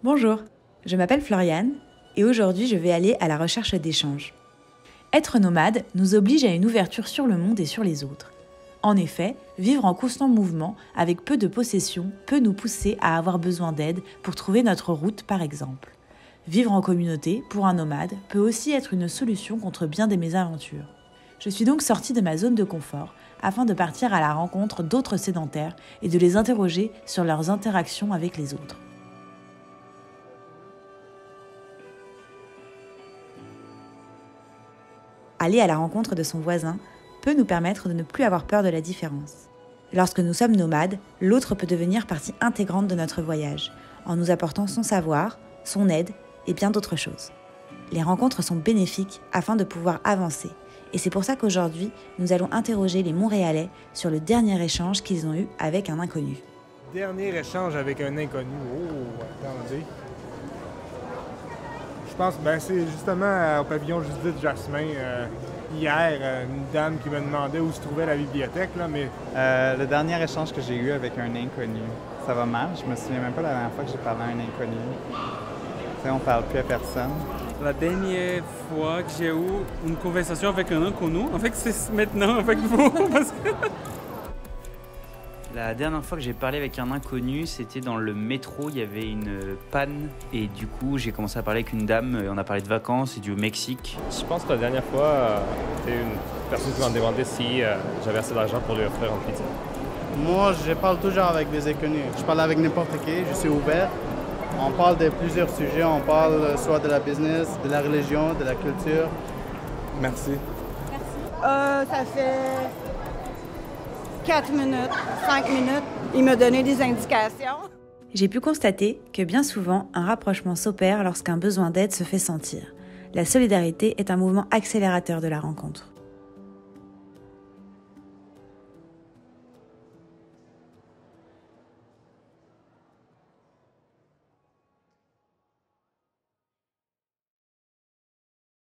Bonjour, je m'appelle Floriane et aujourd'hui je vais aller à la recherche d'échanges. Être nomade nous oblige à une ouverture sur le monde et sur les autres. En effet, vivre en constant mouvement avec peu de possessions peut nous pousser à avoir besoin d'aide pour trouver notre route par exemple. Vivre en communauté, pour un nomade, peut aussi être une solution contre bien des mésaventures. Je suis donc sortie de ma zone de confort afin de partir à la rencontre d'autres sédentaires et de les interroger sur leurs interactions avec les autres. Aller à la rencontre de son voisin peut nous permettre de ne plus avoir peur de la différence. Lorsque nous sommes nomades, l'autre peut devenir partie intégrante de notre voyage, en nous apportant son savoir, son aide et bien d'autres choses. Les rencontres sont bénéfiques afin de pouvoir avancer, et c'est pour ça qu'aujourd'hui, nous allons interroger les Montréalais sur le dernier échange qu'ils ont eu avec un inconnu. Dernier échange avec un inconnu. Oh, attendez. Je pense que c'est justement au pavillon Judith Jasmin, hier, une dame qui me demandait où se trouvait la bibliothèque. Là, mais... Le dernier échange que j'ai eu avec un inconnu, ça va mal. Je me souviens même pas la dernière fois que j'ai parlé à un inconnu. Tu sais, on parle plus à personne. La dernière fois que j'ai eu une conversation avec un inconnu, en fait, c'est maintenant avec vous. Parce que... La dernière fois que j'ai parlé avec un inconnu, c'était dans le métro, il y avait une panne et du coup j'ai commencé à parler avec une dame, on a parlé de vacances et du Mexique. Je pense que la dernière fois, c'était une personne qui m'a demandé si j'avais assez d'argent pour lui offrir une pizza. Moi, je parle toujours avec des inconnus. Je parle avec n'importe qui, je suis ouvert. On parle de plusieurs sujets, on parle soit de la business, de la religion, de la culture. Merci. Ça fait 4 minutes, 5 minutes. Il m'a donné des indications. J'ai pu constater que bien souvent, un rapprochement s'opère lorsqu'un besoin d'aide se fait sentir. La solidarité est un mouvement accélérateur de la rencontre.